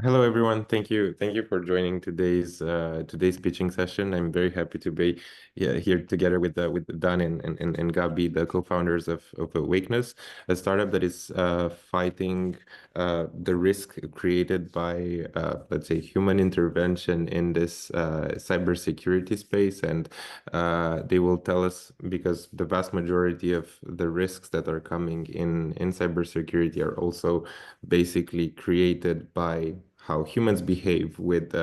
Hello, everyone. Thank you for joining today's pitching session. I'm very happy to be here together with Dan and Gabi, the co-founders of Awakeness, a startup that is fighting the risk created by let's say human intervention in this cybersecurity space. And they will tell us, because the vast majority of the risks that are coming in cybersecurity are also basically created by how humans behave with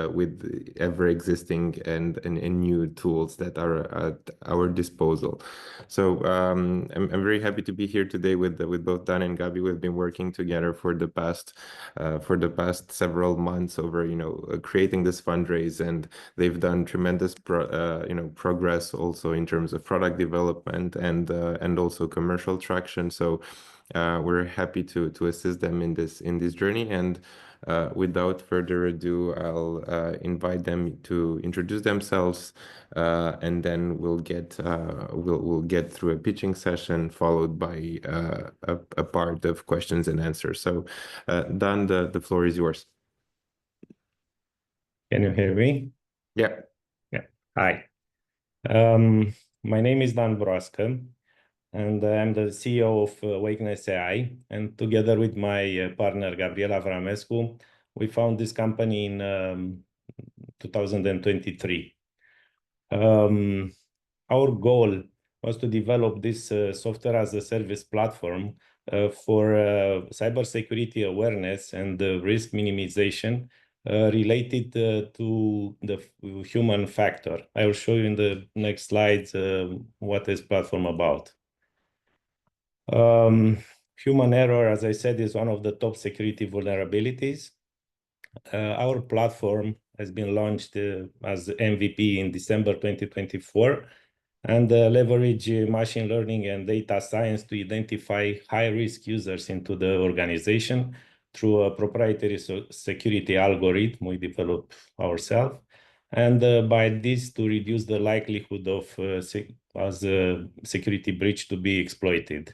ever existing and new tools that are at our disposal. So I'm very happy to be here today with both Dan and Gabi. We've been working together for the past several months over creating this fundraise, and they've done tremendous progress also in terms of product development and also commercial traction. So we're happy to assist them in this journey. And without further ado, I'll invite them to introduce themselves, and then we'll get through a pitching session followed by a part of questions and answers. So, Dan, the floor is yours. Can you hear me? Yeah. Yeah. Hi. My name is Dan Broasca, and I'm the CEO of Awakeness AI. And together with my partner, Gabriela Vramescu, we found this company in 2023. Our goal was to develop this software as a service platform for cybersecurity awareness and risk minimization related to the human factor. I will show you in the next slides what is platform about. Human error, as I said, is one of the top security vulnerabilities. Our platform has been launched as MVP in December 2024 and leverage machine learning and data science to identify high-risk users into the organization through a proprietary security algorithm we develop ourselves. And by this, to reduce the likelihood of as a security breach to be exploited.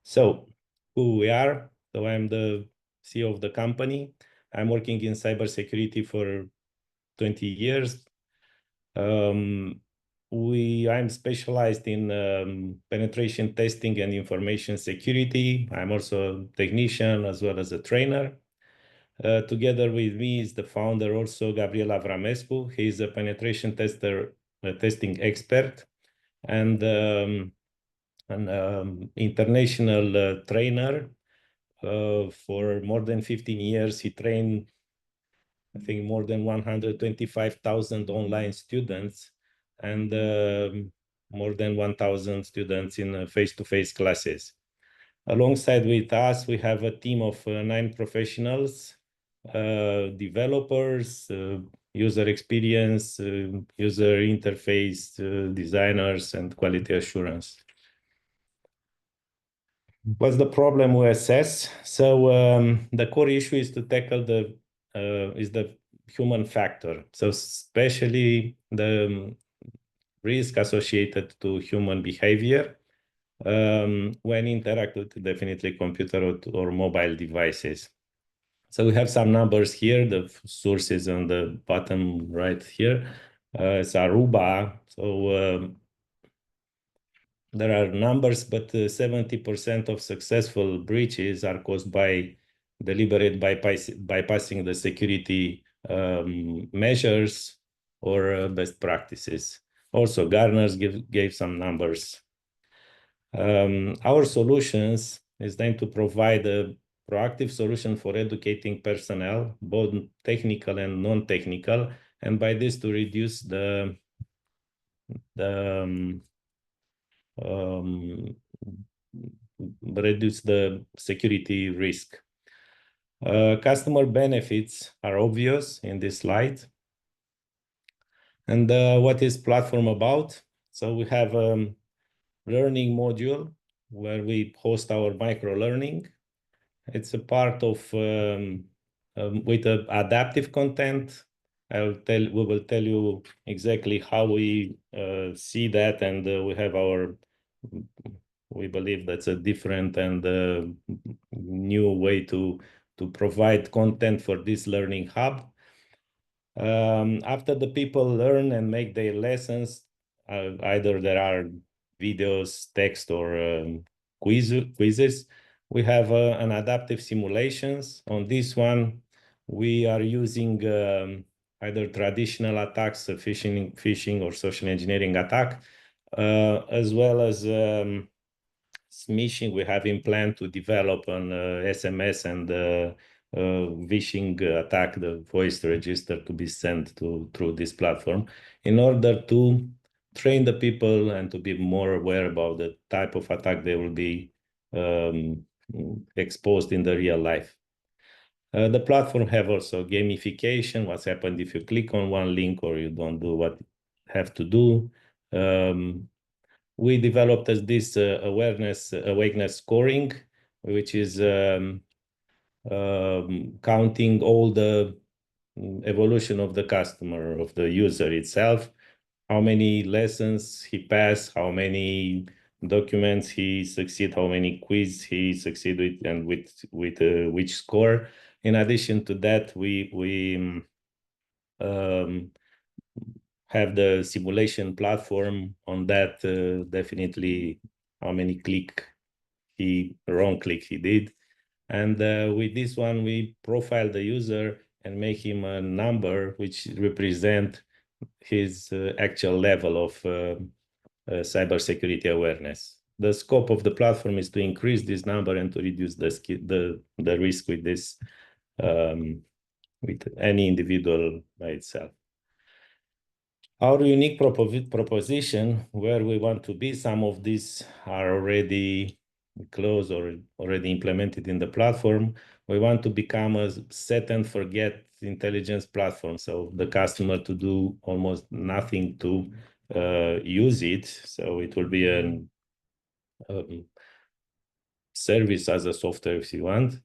So who we are? So I'm the CEO of the company. I'm working in cybersecurity for 20 years. I'm specialized in penetration testing and information security. I'm also a technician as well as a trainer. Together with me is the founder, also Gabriela Vramescu. He's a penetration tester, testing expert, and an international trainer. For more than 15 years, he trained, I think, more than 125,000 online students and more than 1,000 students in face-to-face classes. Alongside with us, we have a team of 9 professionals, developers, user experience, user interface designers, and quality assurance. What's the problem we assess? So the core issue is to tackle the human factor. So especially the risk associated to human behavior when interact with definitely computer or mobile devices. So we have some numbers here. The sources on the bottom right here. It's Aruba. So there are numbers, but 70% of successful breaches are caused by deliberate bypassing the security measures or best practices. Also, Gartner gave some numbers. Our solutions is then to provide a proactive solution for educating personnel, both technical and non-technical, and by this to reduce the security risk. Customer benefits are obvious in this slide. And what is platform about? So we have a learning module where we host our micro learning. It's a part of with adaptive content. We will tell you exactly how we see that, and we have our we believe that's a different and new way to provide content for this learning hub. After the people learn and make their lessons, either there are videos, text, or quizzes, we have an adaptive simulations. On this one, we are using either traditional attacks, phishing or social engineering attack, as well as smishing. We have in plan to develop an SMS and phishing attack, the voice register to be sent through this platform, in order to train the people and to be more aware about the type of attack they will be exposed in the real life. The platform have also gamification. What's happened if you click on one link or you don't do what you have to do. We developed as this awareness scoring, which is counting all the evolution of the customer, of the user itself, how many lessons he passed, how many documents he succeed, how many quiz he succeeded, and with which score. In addition to that, we have the simulation platform on that, definitely how many wrong click he did. And with this one, we profile the user and make him a number which represent his actual level of cybersecurity awareness. The scope of the platform is to increase this number and to reduce the risk with this, with any individual by itself. Our unique proposition, where we want to be, some of these are already closed or already implemented in the platform. We want to become a set and forget intelligence platform. So the customer to do almost nothing to use it. So it will be a service as a software if you want.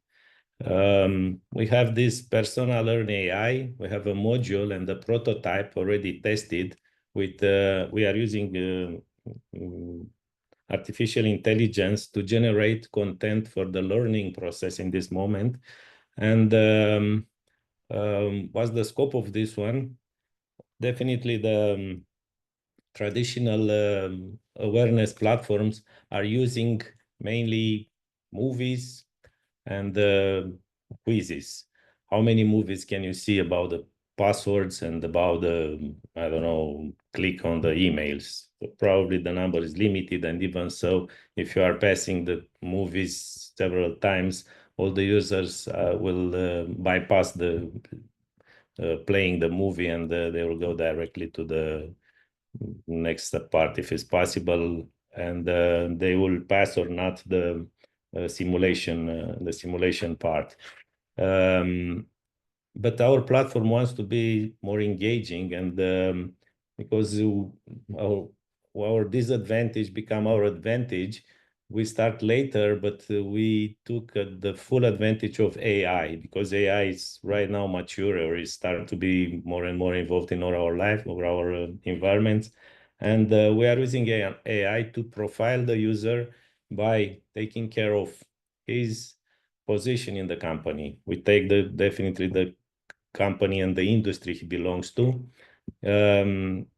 We have this personal learn AI. We have a module and the prototype already tested with, we are using artificial intelligence to generate content for the learning process in this moment. And what's the scope of this one? Definitely the traditional awareness platforms are using mainly movies and quizzes. How many movies can you see about the passwords and about the, I don't know, click on the emails? So probably the number is limited, and even so, if you are passing the movies several times, all the users will bypass the playing the movie, and they will go directly to the next part if it's possible, and they will pass or not the simulation part. But our platform wants to be more engaging, and because our disadvantage become our advantage, we start later, but we took the full advantage of AI, because AI is right now mature or is starting to be more and more involved in all our life, or our environments. And we are using AI to profile the user by taking care of his position in the company. We take definitely the company and the industry he belongs to.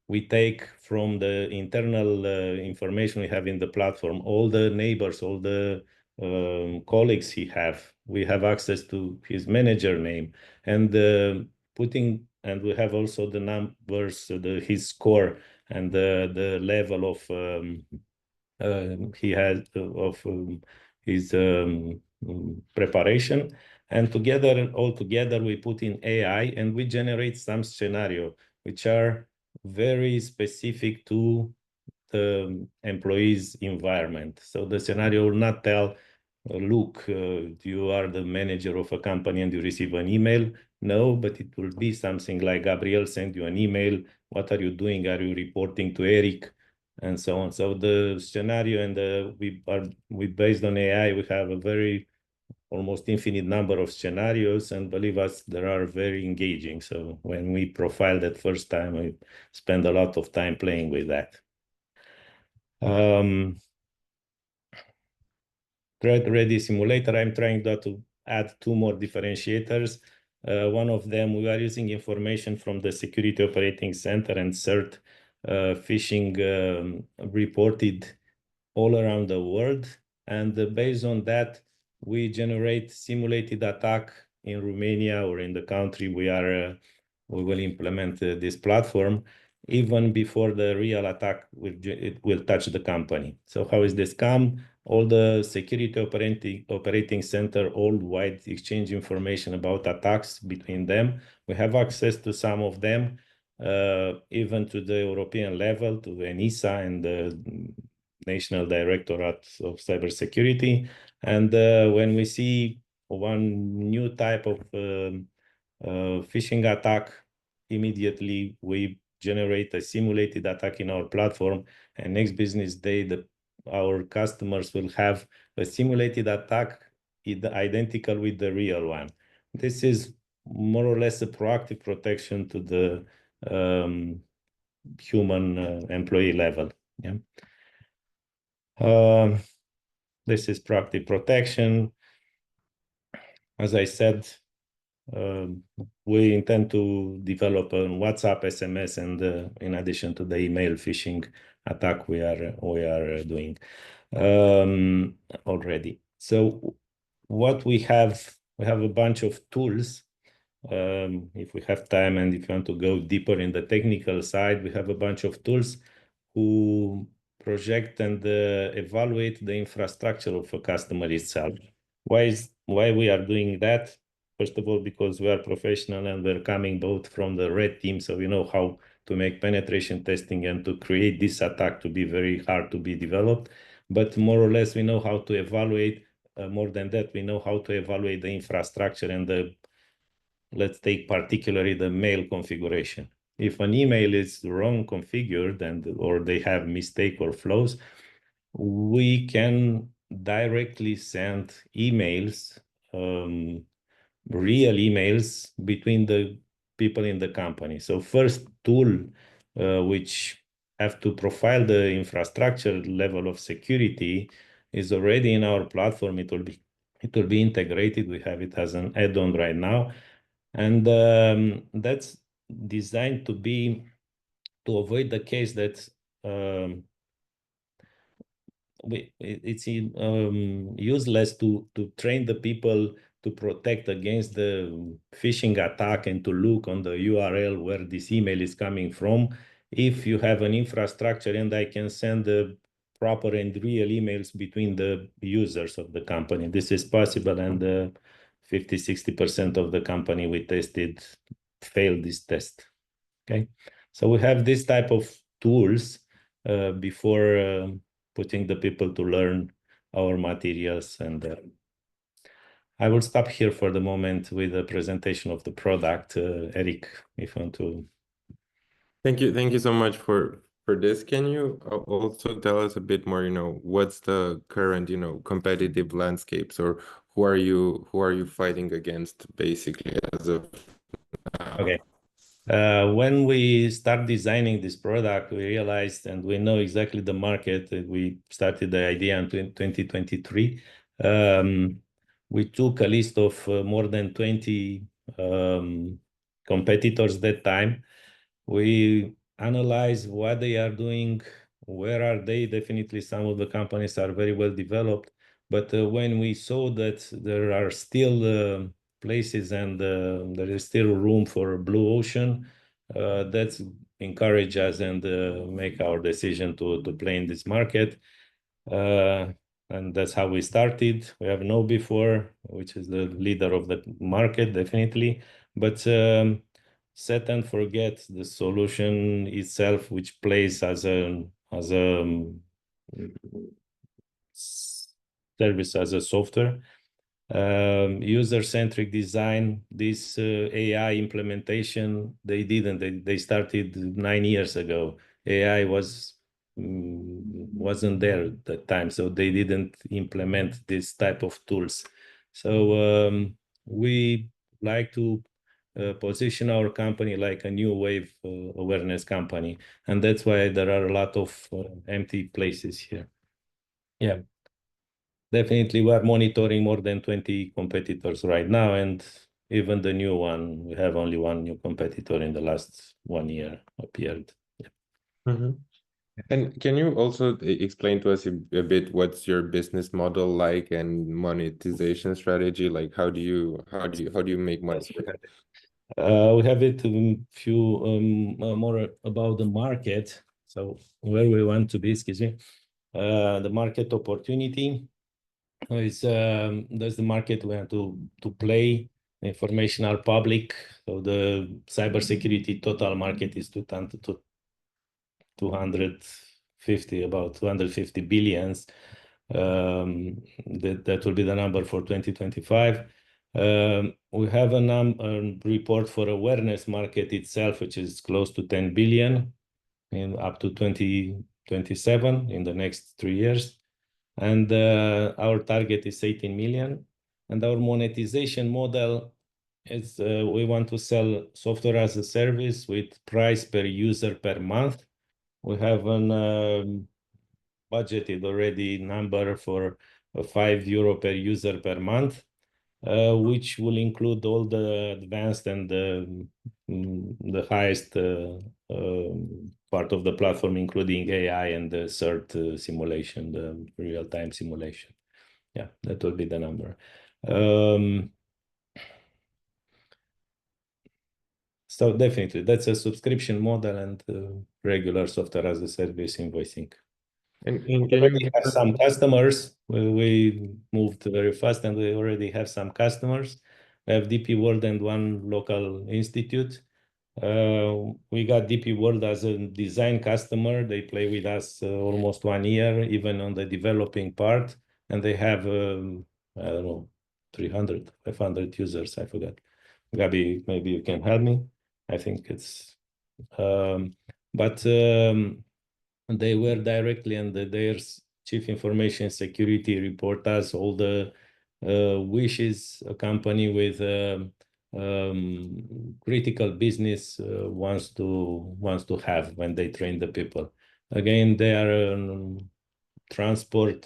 We take from the internal information we have in the platform, all the neighbors, all the colleagues he have. We have access to his manager name, and and we have also the numbers, his score, and the level of he has of his preparation. And all together, we put in AI and we generate some scenario which are very specific to the employee's environment. So the scenario will not tell, look, you are the manager of a company and you receive an email. No, but it will be something like, Gabriel sent you an email. What are you doing? Are you reporting to Eric? And so on. So the scenario, and we based on AI, we have a very almost infinite number of scenarios, and believe us, they are very engaging. So when we profile that first time, we spend a lot of time playing with that. threat-ready simulator, I'm trying to add two more differentiators. One of them, we are using information from the Security Operating Center and CERT phishing reported all around the world. And based on that, we generate simulated attack in Romania or in the country we will implement this platform even before the real attack will touch the company. So how is this come? All the security operating center all wide exchange information about attacks between them. We have access to some of them, even to the European level, to the NISA and the National Directorate of Cybersecurity. And when we see one new type of phishing attack, immediately we generate a simulated attack in our platform, and next business day, our customers will have a simulated attack identical with the real one. This is more or less a proactive protection to the human employee level. Yeah. This is proactive protection. As I said, we intend to develop a WhatsApp, SMS, and in addition to the email phishing attack we are doing already. So what we have a bunch of tools. If we have time and if you want to go deeper in the technical side, we have a bunch of tools who project and evaluate the infrastructure of a customer itself. Why we are doing that? First of all, because we are professional and we're coming both from the red team, so we know how to make penetration testing and to create this attack to be very hard to be developed. But more or less, we know how to evaluate. More than that, we know how to evaluate the infrastructure and let's take particularly the mail configuration. If an email is wrong configured or they have mistake or flows, we can directly send emails, real emails between the people in the company. So first tool, which have to profile the infrastructure level of security, is already in our platform. It will be integrated. We have it as an add-on right now. And that's designed to avoid the case that it's useless to train the people to protect against the phishing attack and to look on the URL where this email is coming from. If you have an infrastructure and I can send the proper and real emails between the users of the company, this is possible, and 50-60% of the company we tested failed this test. Okay, so we have this type of tools before putting the people to learn our materials, and I will stop here for the moment with the presentation of the product. Eric, if you want to. Thank you so much for this. Can you also tell us a bit more, what's the current, competitive landscapes, or who are you fighting against basically as of now? Okay. When we start designing this product, we realized, and we know exactly the market. We started the idea in 2023. We took a list of more than 20 competitors that time. We analyze what they are doing, where are they. Definitely some of the companies are very well developed, but when we saw that there are still places and there is still room for blue ocean, that's encourage us and make our decision to play in this market. And that's how we started. We have KnowBe4, which is the leader of the market, definitely. But set and forget the solution itself, which plays as a service, as a software. User-centric design, this AI implementation, they started 9 years ago. AI wasn't there at that time, so they didn't implement this type of tools. So we like to position our company like a new wave awareness company, and that's why there are a lot of empty places here. Yeah. Definitely, we are monitoring more than 20 competitors right now, and even the new one, we have only one new competitor in the last 1 year appeared. Yeah. Mhm. And can you also explain to us a bit what's your business model like and monetization strategy? Like how do you make money? Yes, we have it few more about the market. So where we want to be, excuse me, the market opportunity is there's the market we want to play. Information are public. So the cybersecurity total market is 250, about 250 billions. That will be the number for 2025. We have a report for awareness market itself, which is close to 10 billion in up to 2027 in the next 3 years. And our target is 18 million. And our monetization model is we want to sell software as a service with price per user per month. We have an budgeted already number for €5 per user per month, which will include all the advanced and the highest part of the platform, including AI and the CERT simulation, the real-time simulation. Yeah, that will be the number. So definitely, that's a subscription model and regular software as a service invoicing. And We can you already have some customers. We moved very fast, and we already have some customers. We have DP World and one local institute. We got DP World as a design customer. They play with us almost 1 year, even on the developing part, and they have I don't know 300, 500 users. I forgot. Gabi, maybe you can help me. I think it's, but they were directly under their chief information security report us all the wishes a company with critical business wants to have when they train the people. Again, they are transport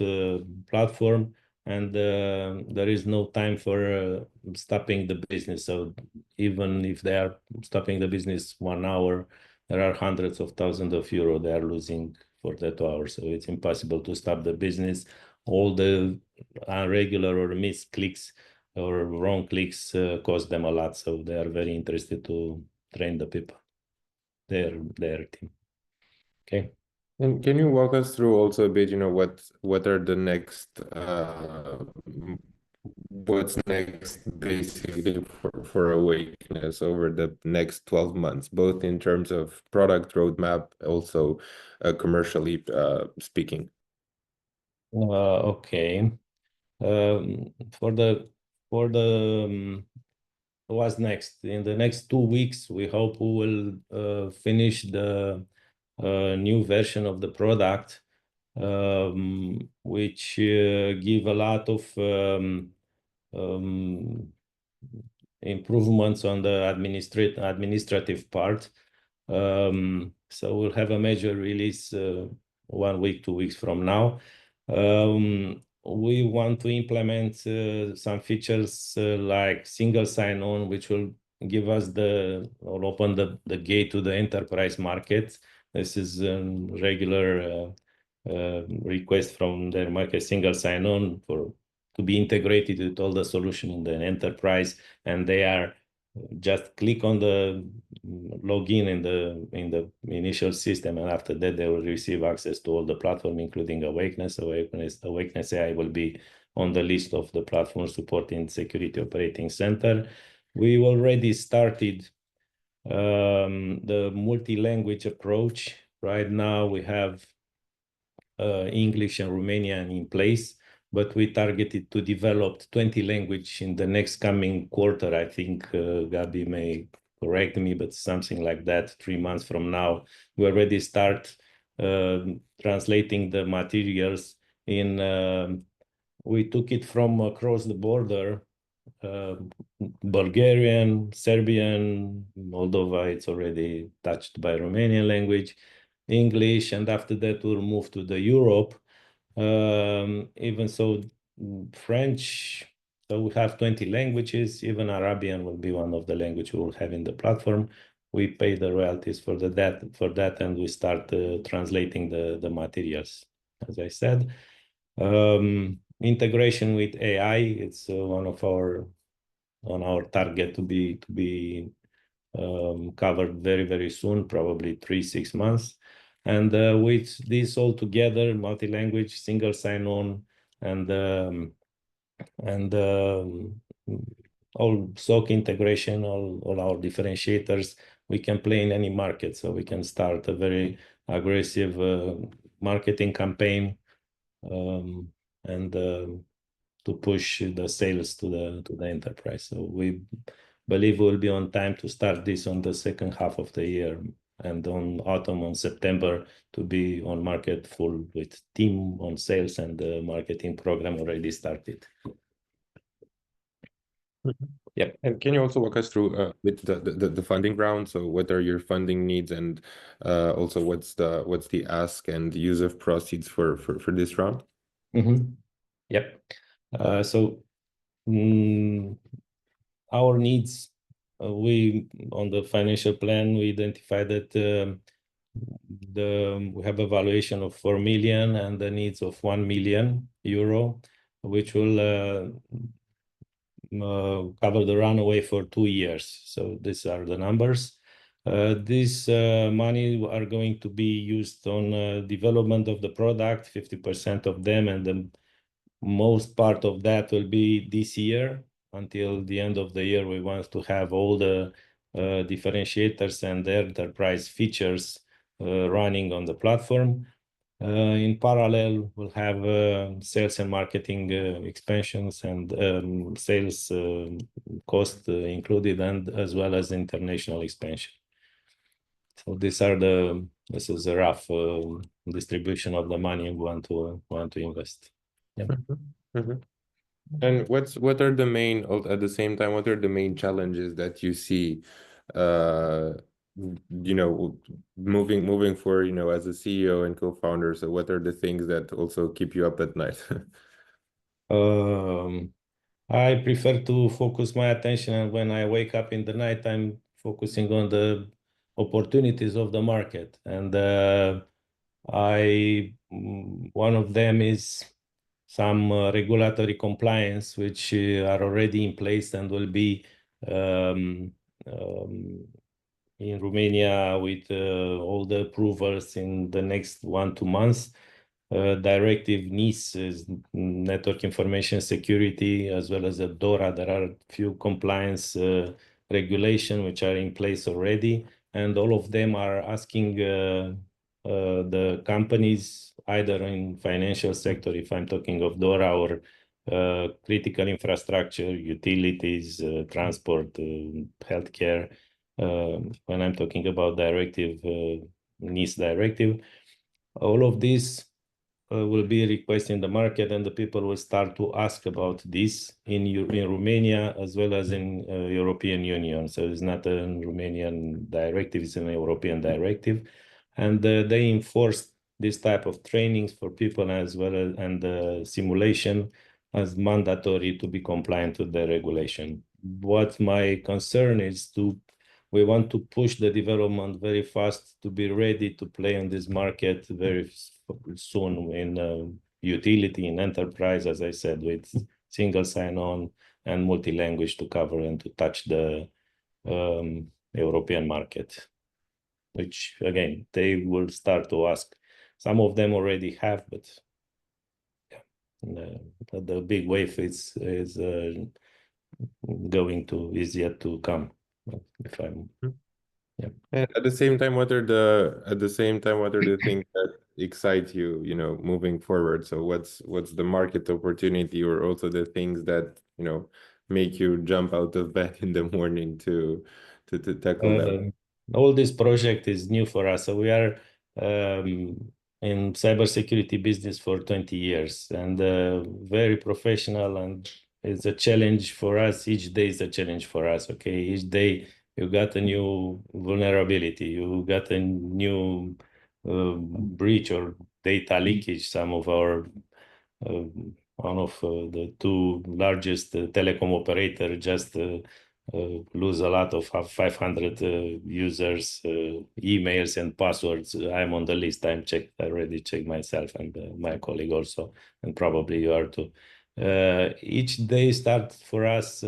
platform, and there is no time for stopping the business. So even if they are stopping the business 1 hour, there are hundreds of thousands of euro they are losing for that hour. So it's impossible to stop the business. All the irregular or missed clicks or wrong clicks cost them a lot. So they are very interested to train the people, their team. Okay. And can you walk us through also a bit, what are the next what's next basically for Awakeness over the next 12 months, both in terms of product roadmap, also commercially speaking? Okay. For the what's next? In the next 2 weeks, we hope we will finish the new version of the product, which give a lot of improvements on the administrative part. So we'll have a major release 1 week, 2 weeks from now. We want to implement some features like single sign-on, which will give us or open the gate to the enterprise market. This is a regular request from their market, single sign-on to be integrated with all the solution in the enterprise, and they are just click on the login in the initial system, and after that they will receive access to all the platform, including Awakeness. Awakeness AI will be on the list of the platforms supporting Security Operating Center. We already started the multi-language approach. Right now we have English and Romanian in place, but we targeted to develop 20 language in the next coming quarter. I think Gabi may correct me, but something like that, 3 months from now. We already start translating the materials we took it from across the border, Bulgarian, Serbian, Moldova, it's already touched by Romanian language, English, and after that we'll move to the Europe. Even so, French. So we have 20 languages. Even Arabian will be one of the languages we will have in the platform. We pay the royalties for that, and we start translating the materials. As I said, integration with AI, it's one of our target to be covered very soon, probably 3-6 months. And with this all together, multi-language, single sign-on, and all SOC integration, all our differentiators, we can play in any market. So we can start a very aggressive marketing campaign, and to push the sales to the enterprise. So we believe we'll be on time to start this on the second half of the year, and on autumn, on September, to be on market full with team on sales, and the marketing program already started. Yeah. And can you also walk us through with the funding round? So what are your funding needs, and also what's the ask and use of proceeds for this round? Yep. So our needs, we on the financial plan, we identified that we have a valuation of 4 million and the needs of 1 million euro, which will cover the runway for 2 years. So these are the numbers. This money are going to be used on development of the product, 50% of them, and the most part of that will be this year. Until the end of the year, we want to have all the differentiators and the enterprise features running on the platform. In parallel, we'll have sales and marketing expansions and sales cost included, and as well as international expansion. So this is a rough distribution of the money we want to invest. Yeah. And what are the main, at the same time, what are the main challenges that you see, moving forward, as a CEO and co-founder? So what are the things that also keep you up at night? I prefer to focus my attention, and when I wake up in the night, I'm focusing on the opportunities of the market. And one of them is some regulatory compliance, which are already in place and will be in Romania with all the approvals in the next 1-2 months. Directive NIS is Network Information Security, as well as the DORA. There are a few compliance regulations which are in place already, and all of them are asking the companies, either in financial sector, if I'm talking of DORA, or critical infrastructure, utilities, transport, healthcare. When I'm talking about directive, NIS directive, all of these will be requested in the market, and the people will start to ask about this in Romania as well as in European Union. So it's not a Romanian directive, it's an European directive. And they enforce this type of trainings for people as well as, and simulation as mandatory to be compliant with the regulation. What my concern is we want to push the development very fast to be ready to play on this market very soon in utility, in enterprise, as I said, with single sign-on and multi-language to cover and to touch the European market, which again, they will start to ask. Some of them already have, but yeah, the big wave is yet to come. If I'm Yeah. And at the same time, what are the things that excite you, moving forward? So what's the market opportunity, or also the things that, make you jump out of bed in the morning to tackle them? All this project is new for us. So we are in cybersecurity business for 20 years, and very professional, and it's a challenge for us. Each day is a challenge for us. Okay, each day you got a new vulnerability, you got a new breach or data leakage. Some of our one of the two largest telecom operator just lose a lot of 500 users, emails and passwords. I'm on the list. I already checked myself and my colleague also, and probably you are too. Each day start for us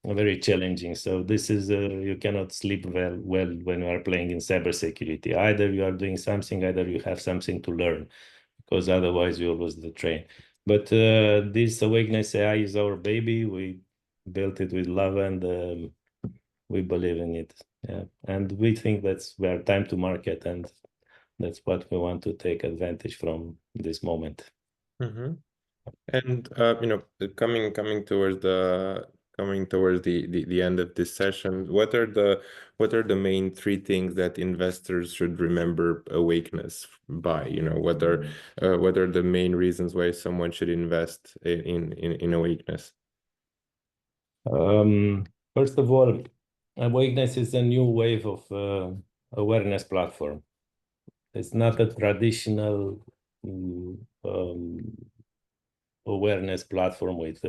very challenging. So this is you cannot sleep well when you are playing in cybersecurity. Either you are doing something, either you have something to learn, because otherwise you lose the train. But this Awakeness AI is our baby. We built it with love and we believe in it. Yeah. And we think that's where time to market, and that's what we want to take advantage from this moment. Mm-hmm. And coming towards the end of this session, what are the main three things that investors should remember Awakeness by? What are the main reasons why someone should invest in Awakeness? First of all, Awakeness is a new wave of awareness platform. It's not a traditional awareness platform with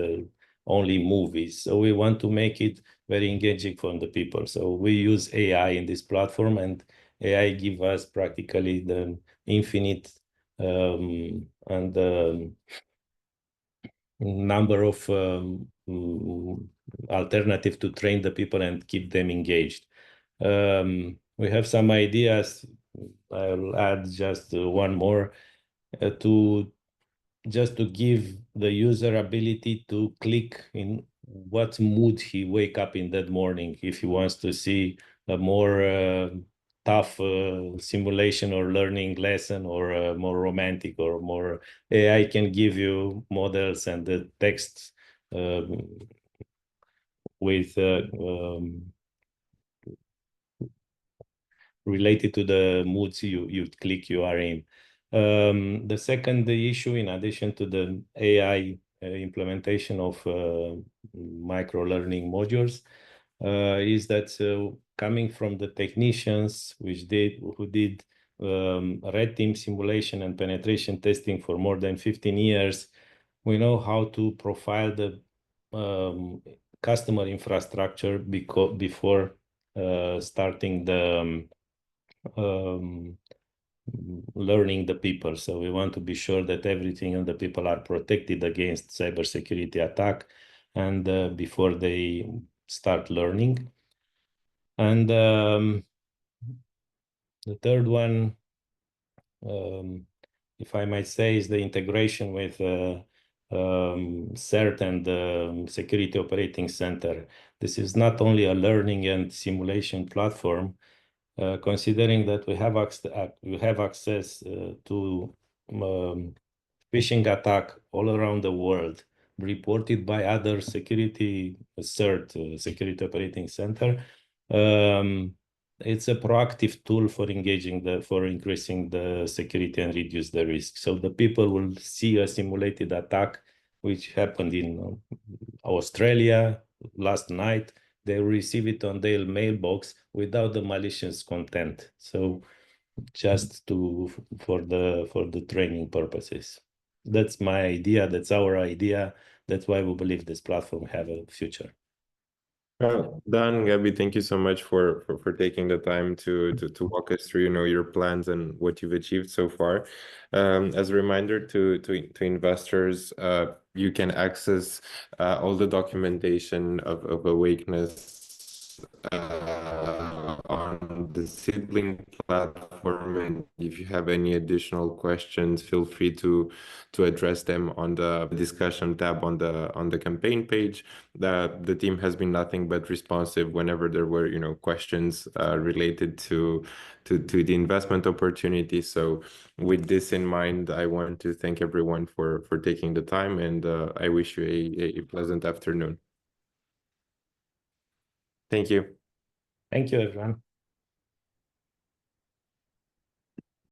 only movies. So we want to make it very engaging for the people. So we use AI in this platform, and AI give us practically the infinite and number of alternative to train the people and keep them engaged. We have some ideas. I'll add just one more to just to give the user ability to click in what mood he wake up in that morning. If he wants to see a more tough simulation or learning lesson, or more romantic or more, AI can give you models and the text with related to the moods you click you are in. The second issue, in addition to the AI implementation of micro learning modules, is that coming from the technicians who did red team simulation and penetration testing for more than 15 years, we know how to profile the customer infrastructure before starting the learning the people. So we want to be sure that everything and the people are protected against cybersecurity attack, and before they start learning. And the third one, if I might say, is the integration with CERT and Security Operating Center. This is not only a learning and simulation platform, considering that we have access to phishing attack all around the world, reported by other security CERT, Security Operating Center. It's a proactive tool for increasing the security and reduce the risk. So the people will see a simulated attack which happened in Australia last night. They receive it on their mailbox without the malicious content. So just for the training purposes. That's my idea. That's our idea. That's why we believe this platform have a future. Dan, Gabby, thank you so much for taking the time to walk us through, your plans and what you've achieved so far. As a reminder to investors, you can access all the documentation of Awakeness on the sibling platform, and if you have any additional questions, feel free to address them on the discussion tab on the campaign page. The team has been nothing but responsive whenever there were questions related to the investment opportunity. So with this in mind, I want to thank everyone for taking the time, and I wish you a pleasant afternoon. Thank you. Thank you, everyone.